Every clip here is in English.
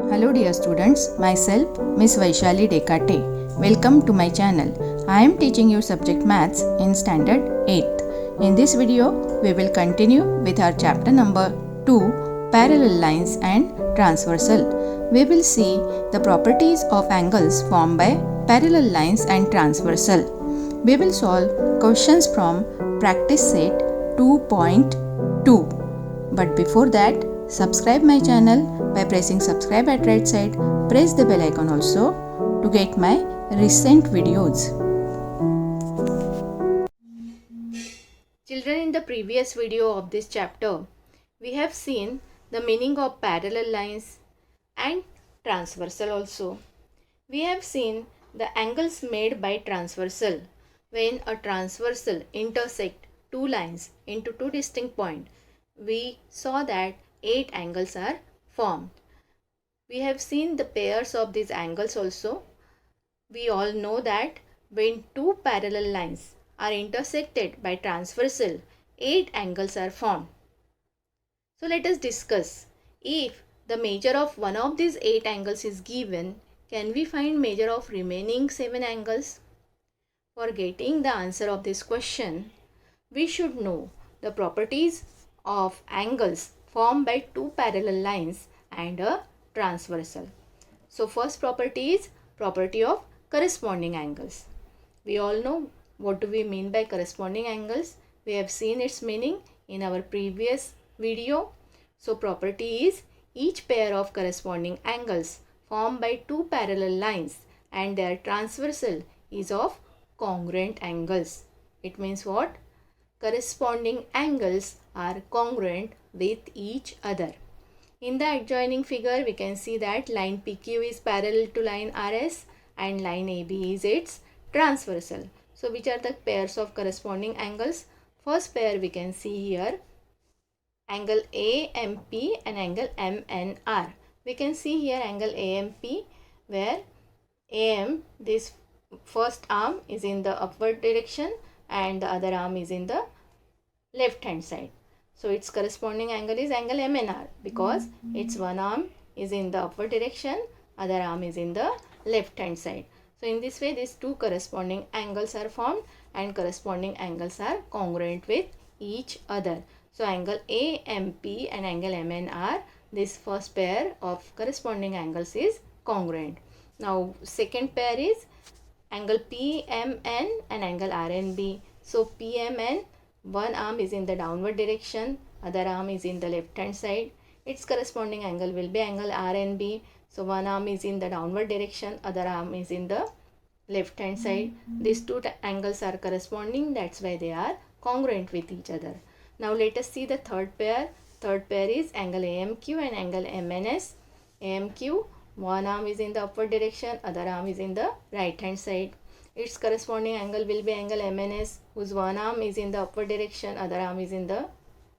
Hello dear students, myself Miss Vaishali Dekate. Welcome to my channel. I am teaching you subject maths in standard 8th. In this video, we will continue with our chapter number 2, parallel lines and transversal. We will see the properties of angles formed by parallel lines and transversal. We will solve questions from practice set 2.2. But before that, subscribe my channel by pressing subscribe at right side. Press the bell icon also to get my recent videos. Children, in the previous video of this chapter, we have seen the meaning of parallel lines and transversal also. We have seen the angles made by transversal. When a transversal intersect two lines into two distinct points, we saw that 8 angles are formed. We have seen the pairs of these angles also. We all know that when two parallel lines are intersected by transversal, 8 angles are formed. So let us discuss. If the measure of one of these 8 angles is given, can we find measure of remaining 7 angles? For getting the answer of this question, we should know the properties of angles formed by two parallel lines and a transversal. So first property is property of corresponding angles. We all know what do we mean by corresponding angles. We have seen its meaning in our previous video. So property is each pair of corresponding angles formed by two parallel lines and their transversal is of congruent angles. It means what? Corresponding angles are congruent with each other. In the adjoining figure, we can see that line PQ is parallel to line RS and line AB is its transversal. So which are the pairs of corresponding angles? First pair we can see here, angle AMP and angle MNR. We can see here angle AMP where AM, this first arm is in the upward direction and the other arm is in the left hand side. So its corresponding angle is angle MNR because its one arm is in the upward direction, other arm is in the left hand side. So in this way these two corresponding angles are formed and corresponding angles are congruent with each other. So angle AMP and angle MNR, this first pair of corresponding angles is congruent. Now second pair is angle PMN and angle RNB. So PMN, one arm is in the downward direction, other arm is in the left hand side. Its corresponding angle will be angle RNB. So one arm is in the downward direction, other arm is in the left hand side. These two angles are corresponding, that's why they are congruent with each other. Now let us see the third pair. Third pair is angle AMQ and angle MNS. AMQ, one arm is in the upward direction, other arm is in the right hand side. Its corresponding angle will be angle MNS, whose one arm is in the upward direction, other arm is in the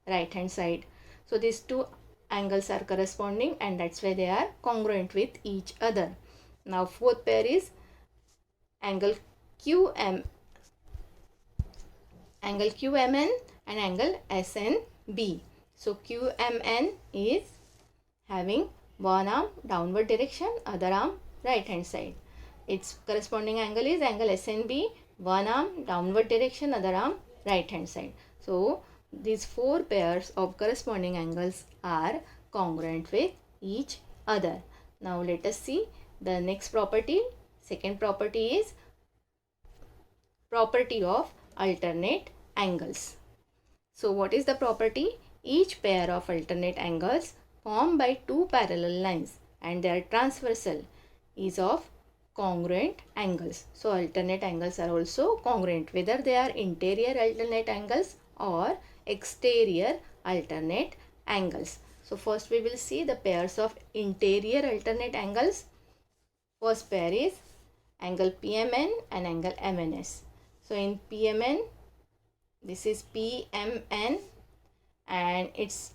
right hand side. So these two angles are corresponding and that's why they are congruent with each other. Now fourth pair is angle QMN and angle SNB. So QMN is having one arm downward direction, other arm right hand side. Its corresponding angle is angle SNB, one arm downward direction, other arm right hand side. So these four pairs of corresponding angles are congruent with each other. Now let us see the next property. Second property is property of alternate angles. So what is the property? Each pair of alternate angles formed by two parallel lines and their transversal is of congruent angles. So alternate angles are also congruent, whether they are interior alternate angles or exterior alternate angles. So first we will see the pairs of interior alternate angles. First pair is angle PMN and angle MNS. So in PMN, this is PMN and its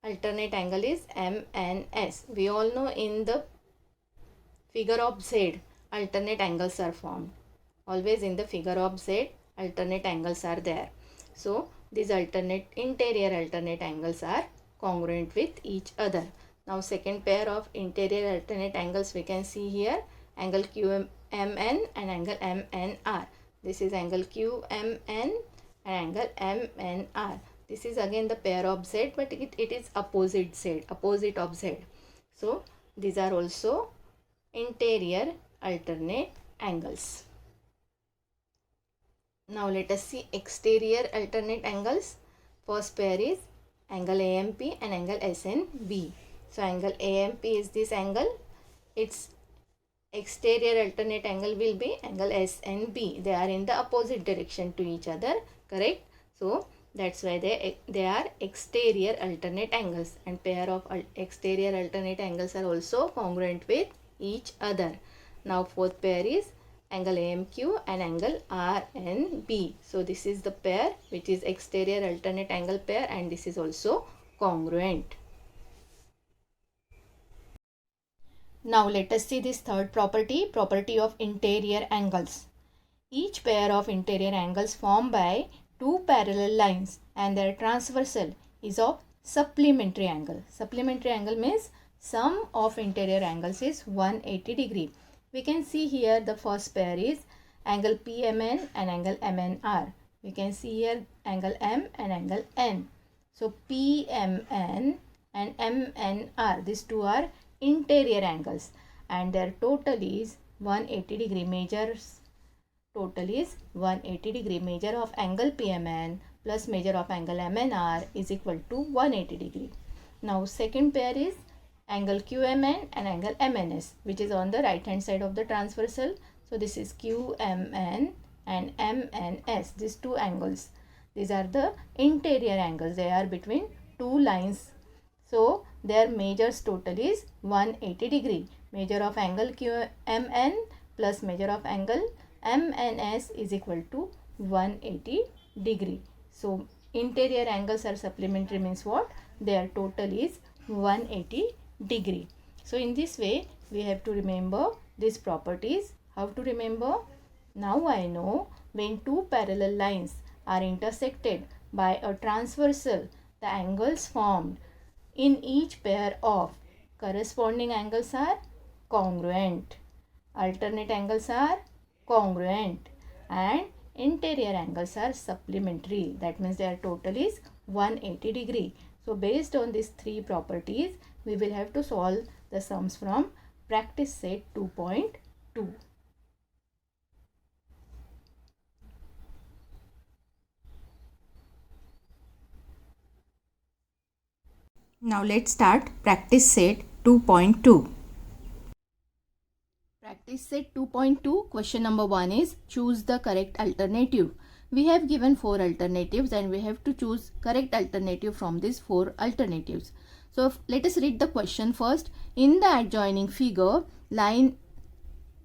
alternate angle is MNS. We all know in the figure of Z, alternate angles are formed. Always in the figure of Z, alternate angles are there. So these interior alternate angles are congruent with each other. Now second pair of interior alternate angles we can see here, angle QMN and angle MNR. This is angle QMN and angle MNR. This is again the pair of Z, but it is opposite Z, opposite of Z. So these are also interior alternate angles. Now let us see exterior alternate angles. First pair is angle AMP and angle SNB. So angle AMP is this angle. Its exterior alternate angle will be angle SNB. They are in the opposite direction to each other, correct? So that's why they are exterior alternate angles, and pair of exterior alternate angles are also congruent with each other. Now fourth pair is angle AMQ and angle RNB. So this is the pair which is exterior alternate angle pair, and this is also congruent. Now let us see this third property, property of interior angles. Each pair of interior angles formed by two parallel lines and their transversal is of supplementary angle. Supplementary angle means sum of interior angles is 180 degree. We can see here the first pair is angle PMN and angle MNR. We can see here angle M and angle N. So PMN and MNR, these two are interior angles and their total is 180 degree. Measures total is 180 degree. Measure of angle PMN plus measure of angle MNR is equal to 180 degree. Now second pair is angle QMN and angle MNS, which is on the right hand side of the transversal. So this is QMN and MNS, these two angles. These are the interior angles. They are between two lines. So their measures total is 180 degree. Measure of angle QMN plus measure of angle MNS is equal to 180 degree. So interior angles are supplementary means what? Their total is 180 degree. So in this way we have to remember these properties. How to remember? Now I know when two parallel lines are intersected by a transversal, the angles formed in each pair of corresponding angles are congruent. Alternate angles are congruent and interior angles are supplementary. That means their total is 180 degree. So based on these three properties, we will have to solve the sums from practice set 2.2. Now let's start practice set 2.2. Practice set 2.2, question number 1 is choose the correct alternative. We have given 4 alternatives and we have to choose correct alternative from these 4 alternatives. So let us read the question first. In the adjoining figure,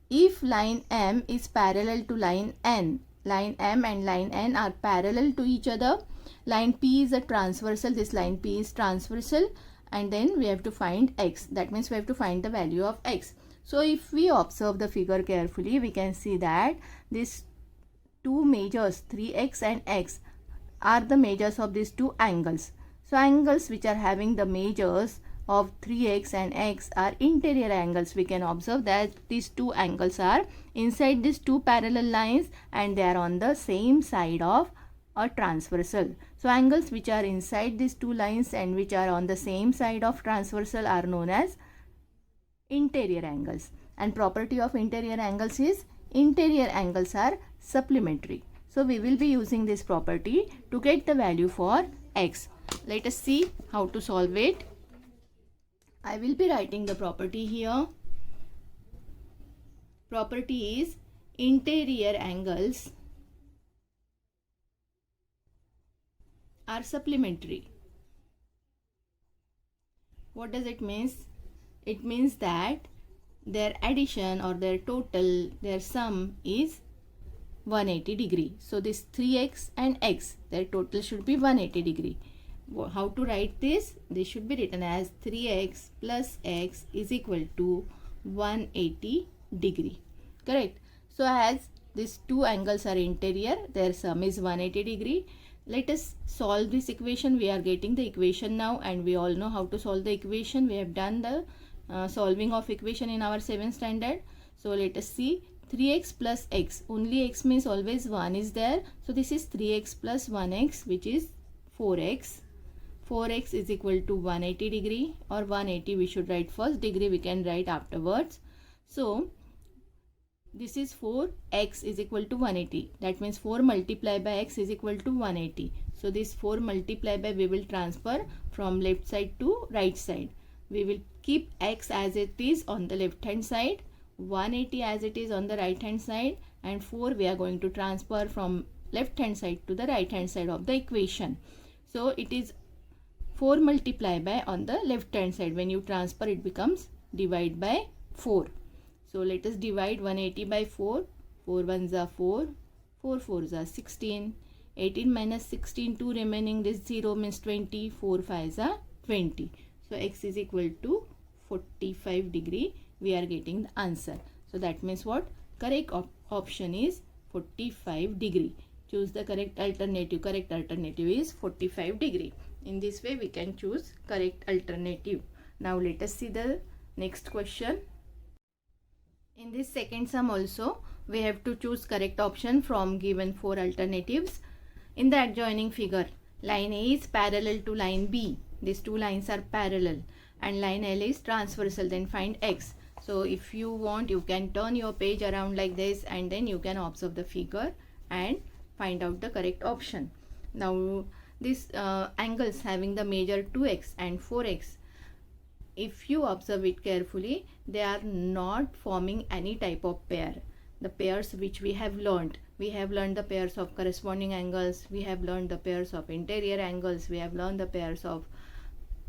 if line M is parallel to line N, line M and line N are parallel to each other. Line P is a transversal, this line P is transversal, and then we have to find X. That means we have to find the value of X. So if we observe the figure carefully, we can see that these two measures 3x and x are the measures of these two angles. So angles which are having the measures of 3x and x are interior angles. We can observe that these two angles are inside these two parallel lines and they are on the same side of a transversal. So angles which are inside these two lines and which are on the same side of transversal are known as interior angles. And property of interior angles is interior angles are supplementary. So we will be using this property to get the value for x. Let us see how to solve it. I will be writing the property here. Property is interior angles are supplementary. What does it mean? It means that their addition or their total, their sum is 180 degree. So this 3x and x, their total should be 180 degree. How to write this? This should be written as 3x plus x is equal to 180 degree. Correct? So as these two angles are interior, their sum is 180 degree. let us solve this equation. We are getting the equation now, and we all know how to solve the equation. We have done the solving of equation in our 7th standard. So let us see. 3x plus x, only x means always 1 is there. So this is 3x plus 1x, which is 4x. 4x is equal to 180 degree, or 180 we should write first, degree we can write afterwards. So this is 4x is equal to 180. That means 4 multiplied by x is equal to 180. So this 4 multiplied by, we will transfer from left side to right side. We will keep x as it is on the left hand side, 180 as it is on the right hand side, and 4 we are going to transfer from left hand side to the right hand side of the equation. So it is 4 multiplied by on the left hand side. When you transfer, it becomes divide by 4. So let us divide 180 by 4. 4 ones are 4, 4 fours are 16. 18 minus 16, 2 remaining, this 0 means 20, 4 fives are 20. So x is equal to 45 degree. We are getting the answer. So that means what? Correct option is 45 degree. Choose the correct alternative. Correct alternative is 45 degree. In this way we can choose correct alternative. Now let us see the next question. In this second sum also, we have to choose correct option from given 4 alternatives. In the adjoining figure, line A is parallel to line B. These two lines are parallel, and line L is transversal. Then find x. So if you want, you can turn your page around like this, and then you can observe the figure and find out the correct option. Now these angles having the measure 2x and 4x, if you observe it carefully, they are not forming any type of pair. The pairs which we have learned the pairs of corresponding angles, we have learned the pairs of interior angles, we have learned the pairs of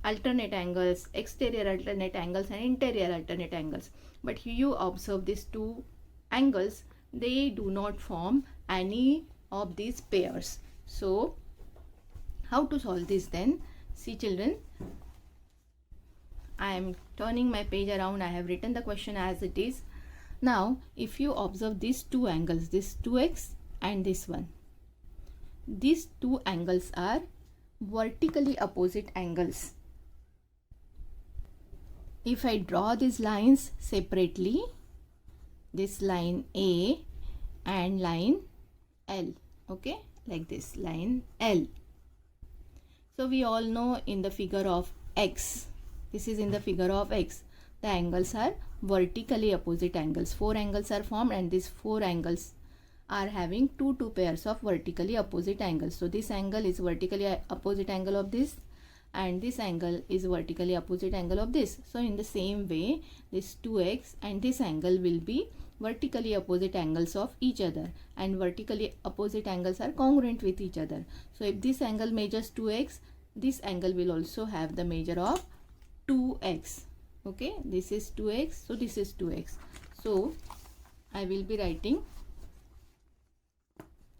alternate angles, exterior alternate angles and interior alternate angles. But you observe these two angles, they do not form any of these pairs. So how to solve this then? See children, I am turning my page around. I have written the question as it is. Now if you observe these two angles, this 2x and this one, these two angles are vertically opposite angles. If I draw these lines separately, this line A and line L, okay, like this line L. So we all know in the figure of x, this is in the figure of x, the angles are vertically opposite angles. 4 angles are formed, and these 4 angles are having two pairs of vertically opposite angles. So this angle is vertically opposite angle of this, and this angle is vertically opposite angle of this. So in the same way, this 2x and this angle will be vertically opposite angles of each other, and vertically opposite angles are congruent with each other. So if this angle measures 2x, this angle will also have the measure of 2x. Okay, this is 2x, so this is 2x. So I will be writing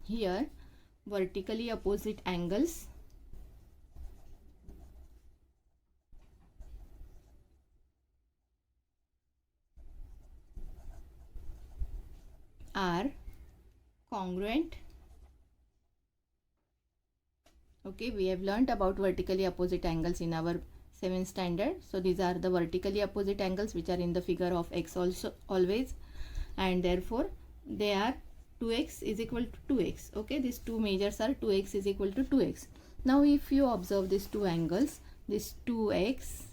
here vertically opposite angles are congruent. Okay, we have learnt about vertically opposite angles in our 7th standard. So these are the vertically opposite angles which are in the figure of x also always, and therefore they are 2x is equal to 2x. Okay, these two measures are 2x is equal to 2x. Now if you observe these two angles, this 2x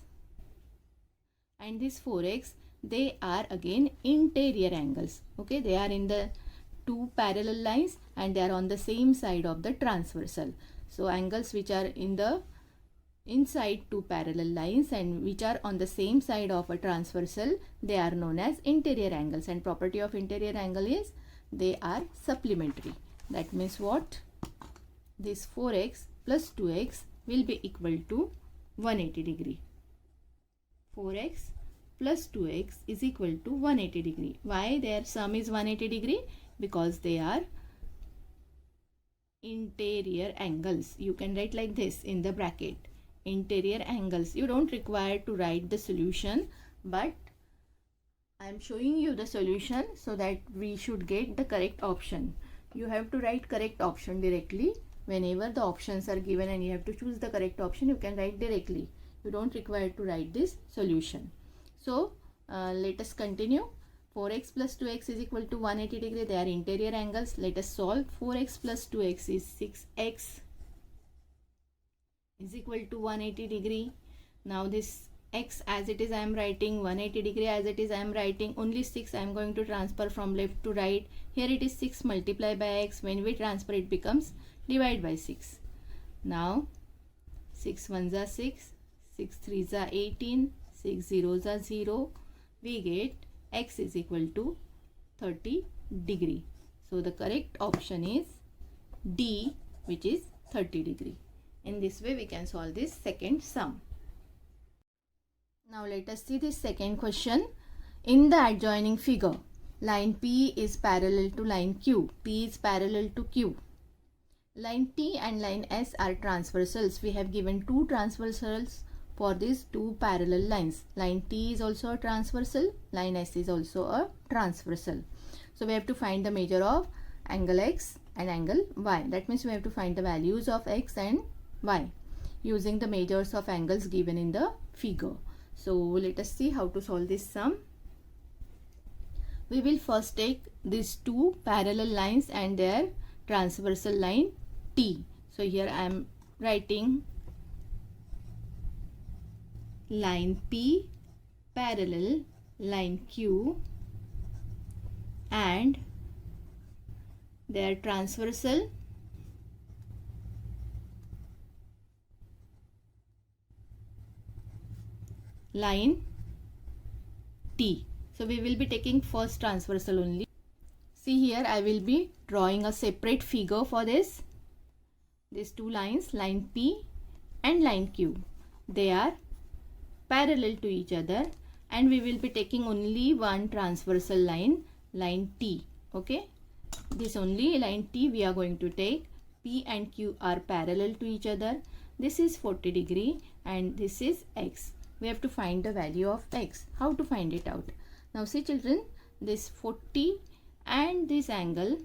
and this 4x, they are again interior angles. Okay, they are in the two parallel lines and they are on the same side of the transversal. So angles which are in the inside two parallel lines and which are on the same side of a transversal, they are known as interior angles, and property of interior angle is they are supplementary. That means what? This 4x plus 2x will be equal to 180 degree. 4x plus 2x is equal to 180 degree. Why their sum is 180 degree? Because they are interior angles. You can write like this in the bracket, interior angles. You don't require to write the solution, but I am showing you the solution so that we should get the correct option. You have to write correct option directly whenever the options are given and you have to choose the correct option, you can write directly. You don't require to write this solution. So let us continue. 4x plus 2x is equal to 180 degree. They are interior angles. Let us solve. 4x plus 2x is 6x is equal to 180 degree. Now this x as it is I am writing, 180 degree as it is I am writing, only 6 I am going to transfer from left to right. Here it is 6 multiplied by x. When we transfer it becomes divide by 6. Now 6 ones are 6, 6 threes are 18, 6 zeros are 0. We get x is equal to 30 degree. So the correct option is D, which is 30 degree. In this way we can solve this second sum. Now let us see this second question. In the adjoining figure, line P is parallel to line Q. P is parallel to Q. Line T and line S are transversals. We have given two transversals for these two parallel lines. Line T is also a transversal. Line S is also a transversal. So we have to find the measure of angle X and angle Y. That means we have to find the values of X and Y using the measures of angles given in the figure. So let us see how to solve this sum. We will first take these two parallel lines and their transversal line T. So here I am writing line P parallel line Q and their transversal line T. So we will be taking first transversal only. See here I will be drawing a separate figure for this. These two lines, line P and line Q, they are parallel to each other and we will be taking only one transversal line, line T. Okay, this only line T we are going to take. P and Q are parallel to each other. This is 40 degree and this is X. We have to find the value of X. How to find it out? Now see children, this 40 and this angle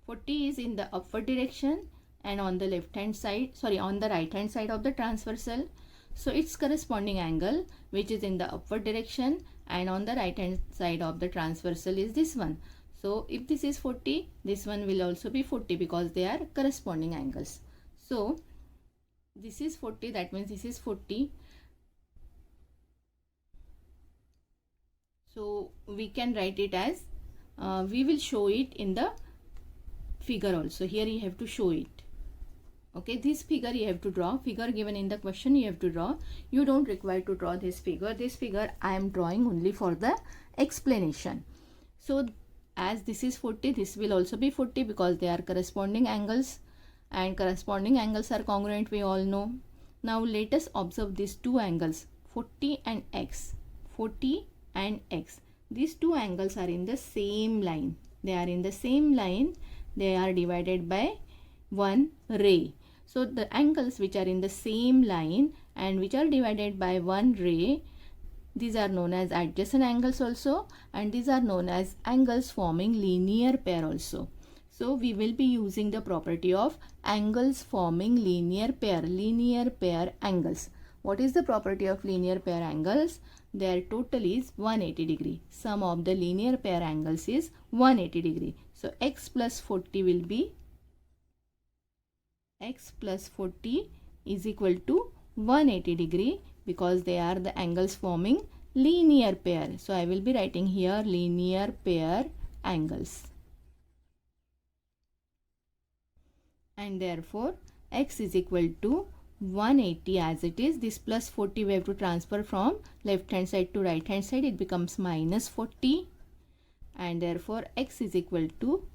40 is in the upward direction and on the left hand side, on the right hand side of the transversal. So its corresponding angle which is in the upward direction and on the right hand side of the transversal is this one. So if this is 40, this one will also be 40 because they are corresponding angles. So this is 40, that means this is 40. So we can write it as, we will show it in the figure also. Here you have to show it. Okay, this figure you have to draw. Figure given in the question you have to draw. You don't require to draw this figure. This figure I am drawing only for the explanation. So as this is 40, this will also be 40 because they are corresponding angles. And corresponding angles are congruent, we all know. Now let us observe these two angles, 40 and X. 40 and X. These two angles are in the same line. They are in the same line. They are divided by one ray. So the angles which are in the same line and which are divided by one ray, these are known as adjacent angles also, and these are known as angles forming linear pair also. So we will be using the property of angles forming linear pair angles. What is the property of linear pair angles? Their total is 180 degree. Sum of the linear pair angles is 180 degree. So x plus 40 will be, x plus 40 is equal to 180 degree because they are the angles forming linear pair. So I will be writing here linear pair angles. And therefore x is equal to 180 as it is. This plus 40 we have to transfer from left hand side to right hand side. It becomes minus 40 and therefore x is equal to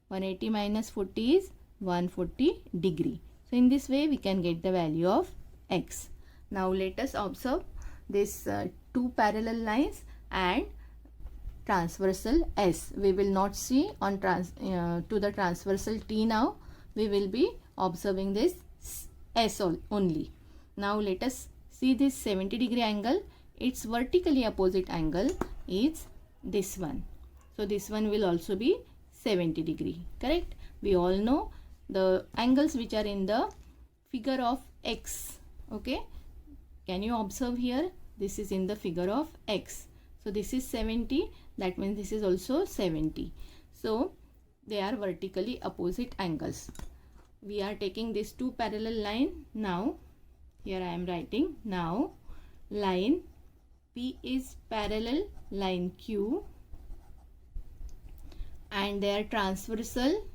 180 minus 40 is 140 degree. So in this way we can get the value of x. Now let us observe this two parallel lines and transversal S. We will not see on to the transversal T now. We will be observing this S only. Now let us see this 70 degree angle. Its vertically opposite angle is this one. So this one will also be 70 degree. Correct? We all know the angles which are in the figure of X. Okay, can you observe here? This is in the figure of X. So this is 70, that means this is also 70. So they are vertically opposite angles. We are taking these two parallel line. Now here I am writing, now line P is parallel line Q and they are transversal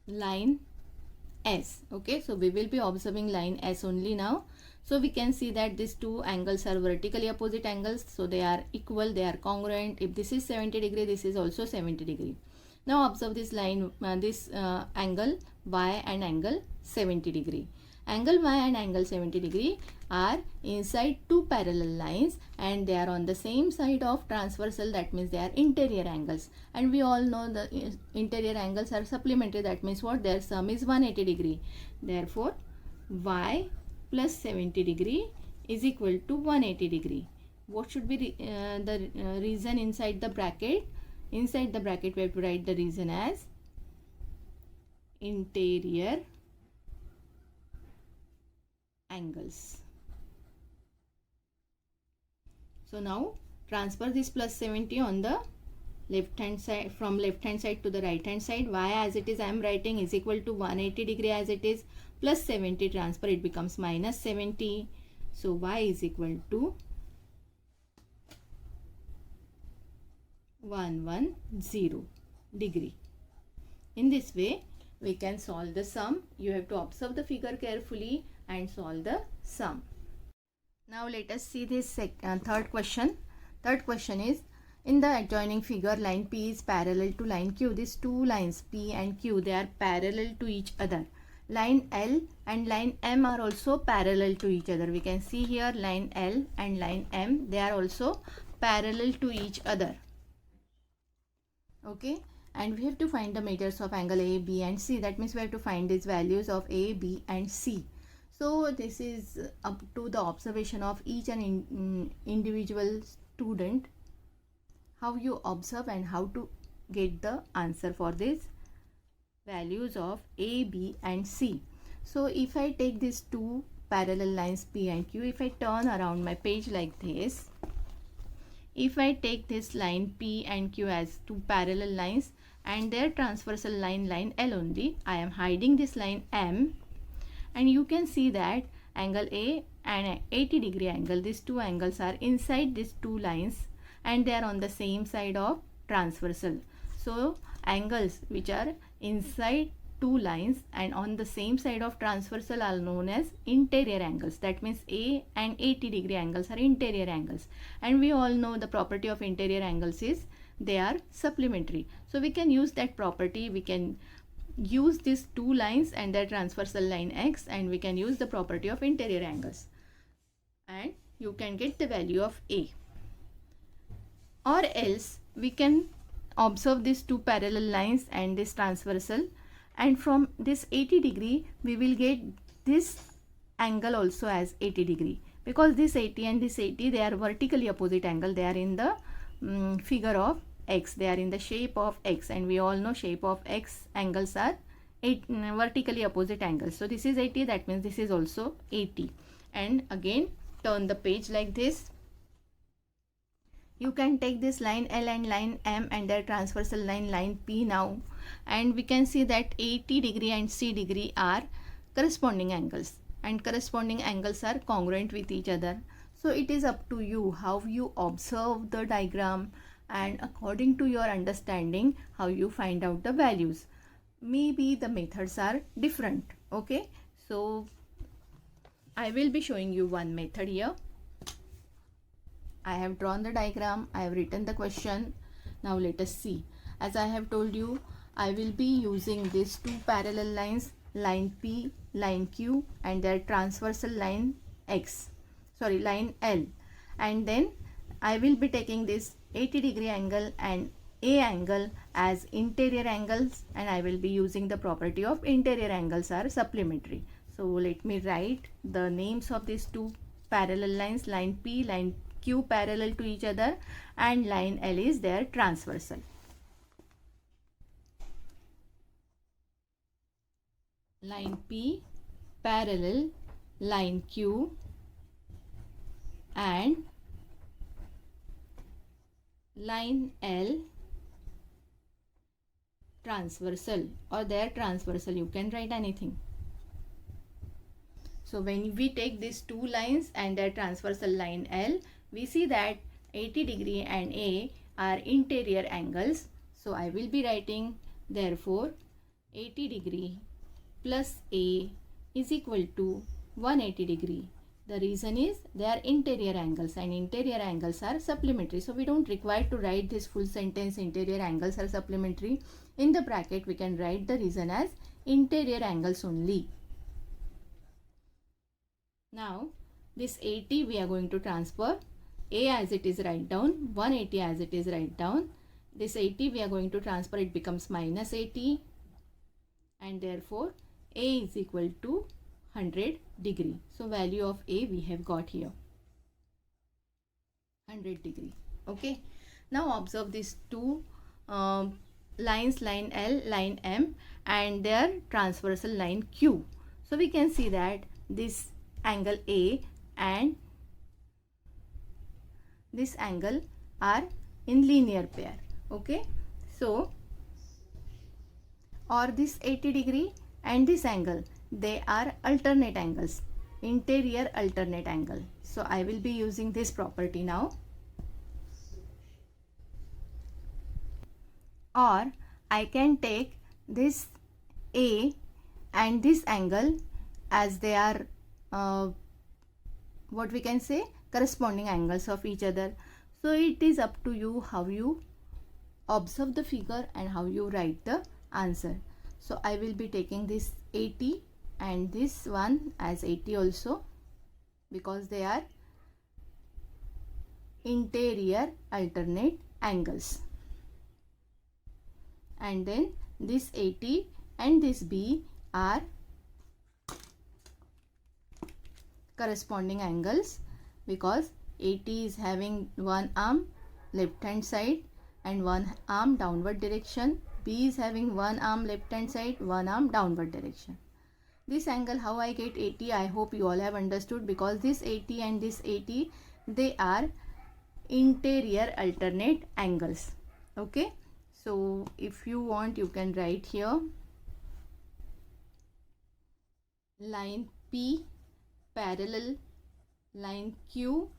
line S. Okay, so we will be observing line S only now. So we can see that these two angles are vertically opposite angles, so they are equal, they are congruent. If this is 70 degree, this is also 70 degree. Now observe this line, angle Y and angle 70 degree. Angle Y and angle 70 degree are inside two parallel lines and they are on the same side of transversal, that means they are interior angles. And we all know the interior angles are supplementary, that means what? Their sum is 180 degree. Therefore, Y plus 70 degree is equal to 180 degree. What should be the reason inside the bracket? Inside the bracket we have to write the reason as interior angles. So now transfer this plus 70 on the left hand side, from left hand side to the right hand side. Y as it is I am writing is equal to 180 degree as it is, plus 70 transfer, it becomes minus 70. So Y is equal to 110 degree. In this way we can solve the sum. You have to observe the figure carefully and solve the sum. Now let us see this third question. Third question is, in the adjoining figure line P is parallel to line Q. These two lines P and Q, they are parallel to each other. Line L and line M are also parallel to each other. We can see here line L and line M, they are also parallel to each other. Okay, and we have to find the measures of angle A, B and C. That means we have to find these values of A, B and C. So this is up to the observation of each and individual student, how you observe and how to get the answer for these values of A, B and C. So if I take these two parallel lines P and Q, if I turn around my page like this, if I take this line P and Q as two parallel lines and their transversal line L only, I am hiding this line M, and you can see that angle A and 80 degree angle, these two angles are inside these two lines and they are on the same side of transversal. So angles which are inside two lines and on the same side of transversal are known as interior angles. That means A and 80 degree angles are interior angles, and we all know the property of interior angles is they are supplementary. So we can use that property. We can use these two lines and their transversal line X, and we can use the property of interior angles, and you can get the value of A. Or else we can observe these two parallel lines and this transversal, and from this 80 degree we will get this angle also as 80 degree, because this 80 and this 80, they are vertically opposite angle. They are in the figure of X, they are in the shape of X, and we all know shape of X angles are vertically opposite angles. So this is 80, that means this is also 80. And again turn the page like this. You can take this line L and line M and their transversal line P now, and we can see that 80 degree and C degree are corresponding angles, and corresponding angles are congruent with each other. So it is up to you how you observe the diagram, and according to your understanding how you find out the values. Maybe the methods are different. Okay, so I will be showing you one method here. I have drawn the diagram, I have written the question. Now let us see. As I have told you, I will be using these two parallel lines, line P, line Q and their transversal line line L, and then I will be taking this 80 degree angle and A angle as interior angles, and I will be using the property of interior angles are supplementary. So let me write the names of these two parallel lines, line P, line Q parallel to each other, and line L is their transversal. Line P parallel line Q and line L transversal, or their transversal, you can write anything. So when we take these two lines and their transversal line L, we see that 80 degree and A are interior angles. So I will be writing therefore 80 degree plus A is equal to 180 degree. The reason is they are interior angles, and interior angles are supplementary. So we don't require to write this full sentence interior angles are supplementary. In the bracket we can write the reason as interior angles only. Now this 80 we are going to transfer. A as it is write down, 180 as it is write down. This 80 we are going to transfer, it becomes minus 80, and therefore A is equal to 100 degree. So value of A we have got here 100 degree. Okay. Now observe these two lines, line L, line M, and their transversal line Q. So we can see that this angle A and this angle are in linear pair. Okay. So or this 80 degree and this angle, they are alternate angles, interior alternate angle. So I will be using this property now. Or I can take this A and this angle as they are what we can say, corresponding angles of each other. So it is up to you how you observe the figure and how you write the answer. So I will be taking this 80 and this one as 80 also, because they are interior alternate angles. And then this 80 and this B are corresponding angles, because 80 is having one arm left hand side and one arm downward direction. B is having one arm left hand side, one arm downward direction. This angle, how I get 80, I hope you all have understood, because this 80 and this 80, they are interior alternate angles. Okay. So if you want, you can write here line P parallel line Q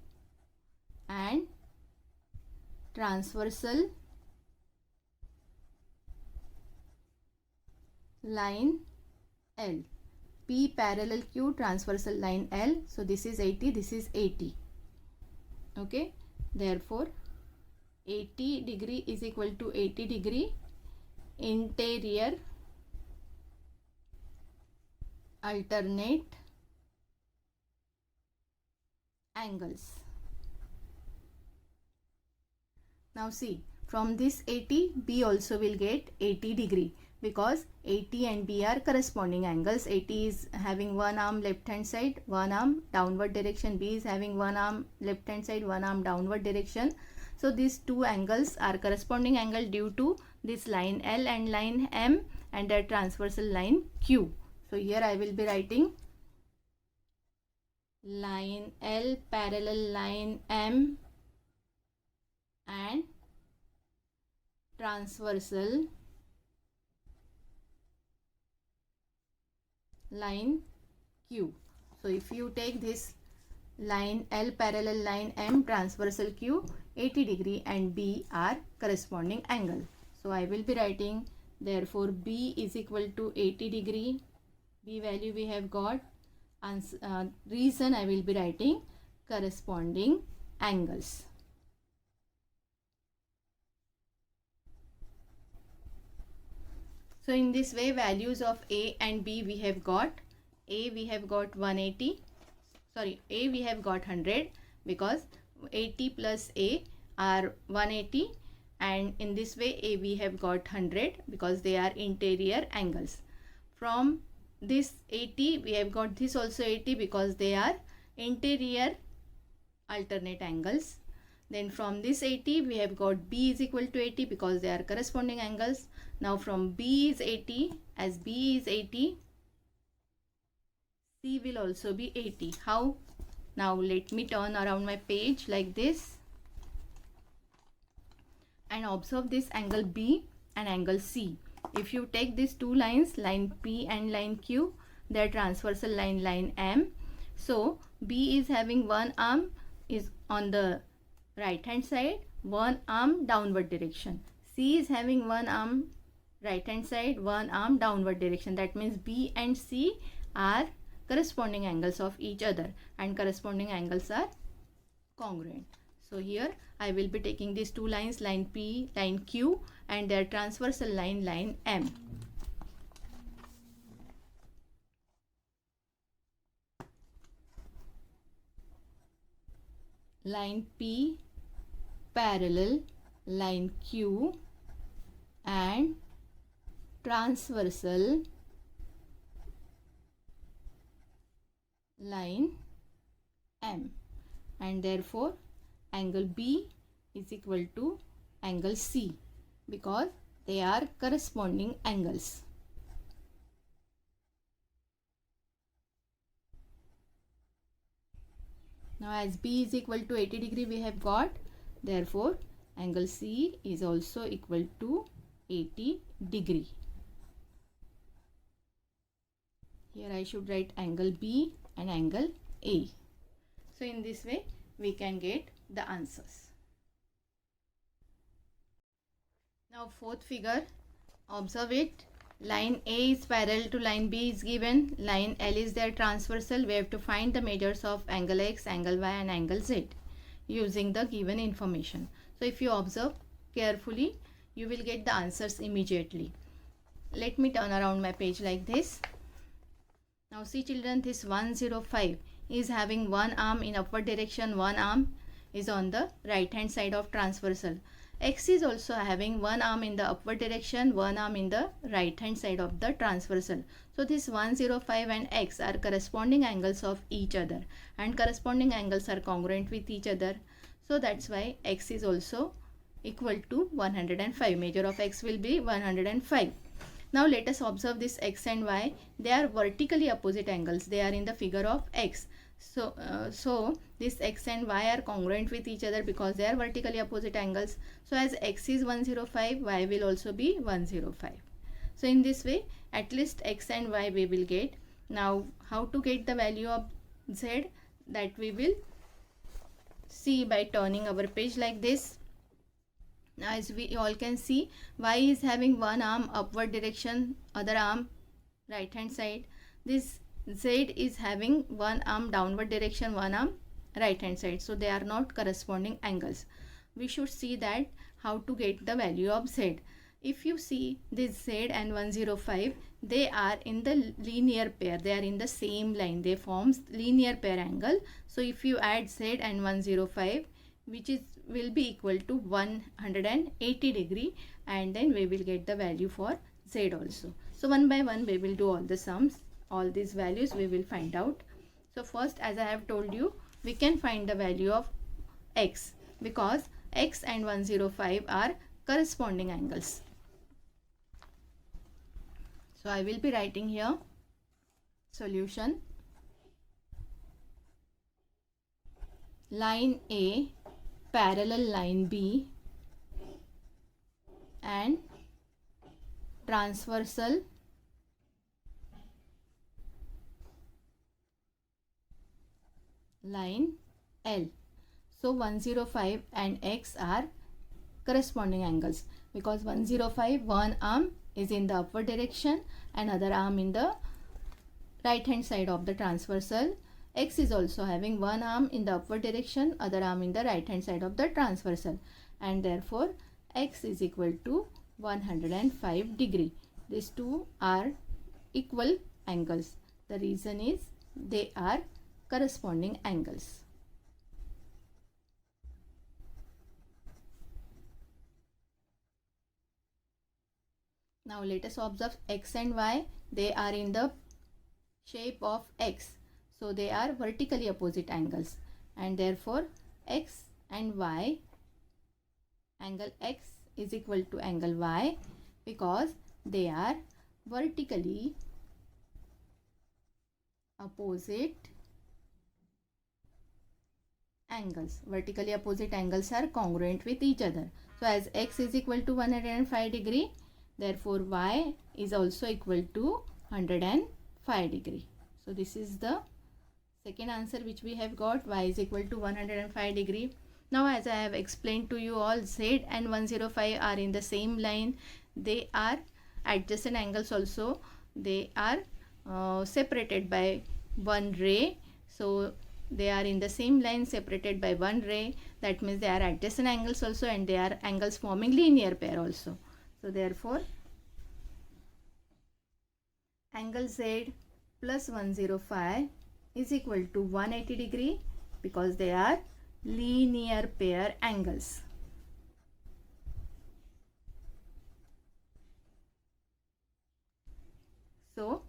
and transversal line L. P parallel Q, transversal line L. So this is 80, this is 80. Okay. Therefore 80 degree is equal to 80 degree interior alternate angles. Now see, from this 80, B also will get 80 degree, because 80 and B are corresponding angles. 80 is having one arm left hand side, one arm downward direction. B is having one arm left hand side, one arm downward direction. So these two angles are corresponding angle due to this line L and line M and their transversal line Q. So here I will be writing line L parallel line M and transversal line Q. So if you take this line L parallel line M, transversal Q, 80 degree and B are corresponding angle. So I will be writing therefore B is equal to 80 degree. B value we have got. Reason I will be writing corresponding angles. So in this way, values of A and B we have got. A we have got 180. Sorry, A we have got 100, because 80 plus A are 180, and in this way A we have got 100 because they are interior angles. From this 80 we have got this also 80 because they are interior alternate angles. Then from this 80 we have got B is equal to 80 because they are corresponding angles. Now from B is 80, as B is 80, C will also be 80. How? Now let me turn around my page like this and observe this angle B and angle C. If you take these two lines, line P and line Q, their transversal line, line M. So B is having one arm is on the right hand side, one arm downward direction. C is having one arm right hand side, one arm downward direction. That means B and C are corresponding angles of each other and corresponding angles are congruent. So here I will be taking these two lines, line P, line Q, and their transversal line, line M. Line P parallel line Q and transversal line M, and therefore angle B is equal to angle C because they are corresponding angles. Now as B is equal to 80 degree we have got, therefore angle C is also equal to 80 degree. Here I should write angle B and angle A. So in this way we can get the answers. Now fourth figure, observe it. Line A is parallel to line B is given. Line L is their transversal. We have to find the measures of angle X, angle Y and angle Z using the given information. So if you observe carefully, you will get the answers immediately. Let me turn around my page like this. Now see children, this 105 is having one arm in upward direction, one arm is on the right hand side of transversal. X is also having one arm in the upward direction, one arm in the right hand side of the transversal. So this 105 and X are corresponding angles of each other and corresponding angles are congruent with each other. So that's why X is also equal to 105. Measure of X will be 105. Now let us observe this X and Y. They are vertically opposite angles. They are in the figure of X. So this X and Y are congruent with each other because they are vertically opposite angles. So as X is 105, Y will also be 105. So in this way, at least X and Y we will get. Now how to get the value of Z, that we will see by turning our page like this. As we all can see, Y is having one arm upward direction, other arm right hand side. This Z is having one arm downward direction, one arm right hand side. So they are not corresponding angles. We should see that how to get the value of Z. If you see this Z and 105, they are in the linear pair. They are in the same line. They forms linear pair angle. So if you add Z and 105, which is will be equal to 180 degree, and then we will get the value for Z also. So one by one we will do all the sums. All these values we will find out. So first, as I have told you, we can find the value of X because X and 105 are corresponding angles. So I will be writing here solution. Line A parallel line B and transversal line L. So 105 and X are corresponding angles because 105, one arm is in the upward direction and other arm in the right hand side of the transversal. X is also having one arm in the upward direction, other arm in the right hand side of the transversal, and therefore X is equal to 105 degree. These two are equal angles. The reason is they are corresponding angles. Now let us observe X and Y. They are in the shape of X. So they are vertically opposite angles. and therefore x and y, angle x is equal to angle y because they are vertically opposite angles. Vertically opposite angles are congruent with each other. So as x is equal to 105 degree, therefore y is also equal to 105 degree. So this is the second answer which we have got, y is equal to 105 degree. Now as I have explained to you all, z and 105 are in the same line. They are adjacent angles also. They are separated by one ray. So they are in the same line separated by one ray. That means they are adjacent angles also, and they are angles forming linear pair also. So therefore angle Z plus 105 is equal to 180 degree because they are linear pair angles. So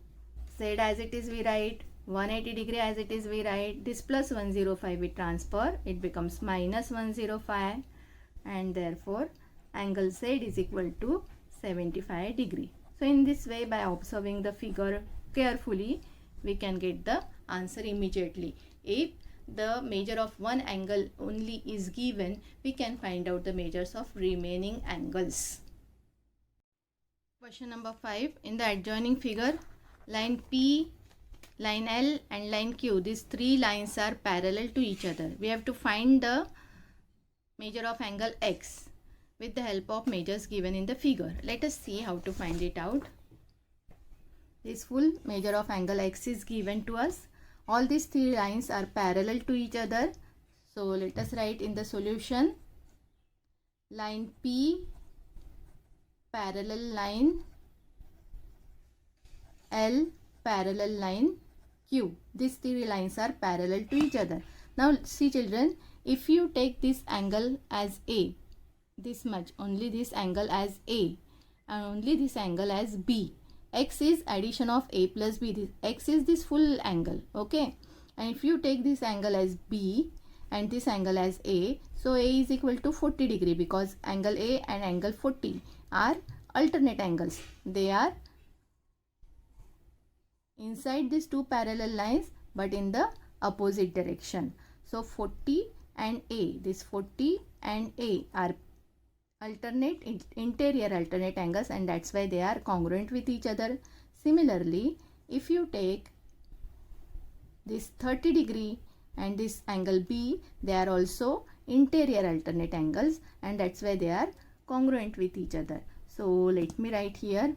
Z as it is we write, 180 degree as it is we write, this plus 105 we transfer, it becomes minus 105, and therefore angle Z is equal to 75 degree. So in this way, by observing the figure carefully, we can get the answer immediately. If the measure of one angle only is given, we can find out the measures of remaining angles. Question number 5. In the adjoining figure, line P, line L and line Q, these three lines are parallel to each other. We have to find the measure of angle X with the help of measures given in the figure. Let us see how to find it out. This full measure of angle X is given to us. All these three lines are parallel to each other. So let us write in the solution, line P parallel line L parallel line Q. These three lines are parallel to each other. Now see children, if you take this angle as A, this much, only this angle as A and only this angle as B, X is addition of A plus B. This X is this full angle, okay? And if you take this angle as B and this angle as A, so A is equal to 40 degree because angle A and angle 40 are alternate angles. They are inside these two parallel lines but in the opposite direction. So 40 and A, this 40 and A are alternate, interior alternate angles, and that's why they are congruent with each other. Similarly, if you take this 30 degree and this angle B, they are also interior alternate angles, and that's why they are congruent with each other. So let me write here,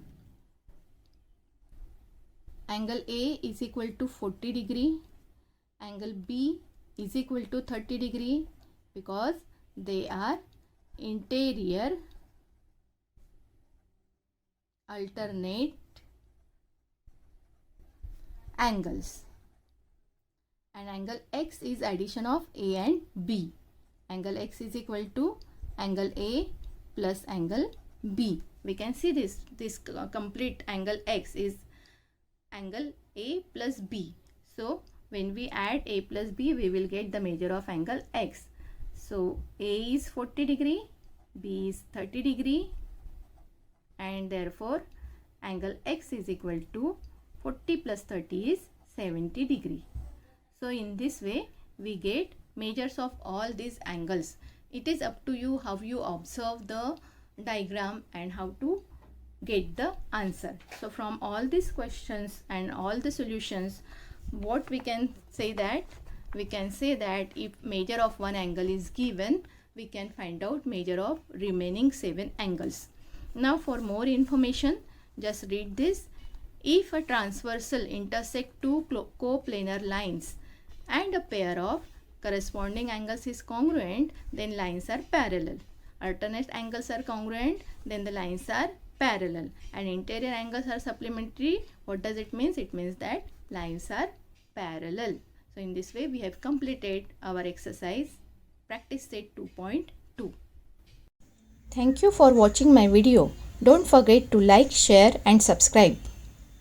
angle A is equal to 40 degree, angle B is equal to 30 degree because they are interior alternate angles, and angle X is addition of A and B. Angle X is equal to angle A plus angle B. We can see this complete angle X is angle A plus B. So when we add A plus B, we will get the measure of angle X. So A is 40 degree, B is 30 degree, and therefore angle X is equal to 40 plus 30 is 70 degree. So in this way, we get measures of all these angles. It is up to you how you observe the diagram and how to get the answer. So from all these questions and all the solutions, what we can say that? We can say that if measure of one angle is given, we can find out measure of remaining 7 angles. Now for more information, just read this. If a transversal intersect two coplanar lines and a pair of corresponding angles is congruent, then lines are parallel. Alternate angles are congruent, then the lines are parallel, and interior angles are supplementary. What does it mean? It means that lines are parallel. So in this way, we have completed our exercise practice set 2.2. Thank you for watching my video. Don't forget to like, share and subscribe.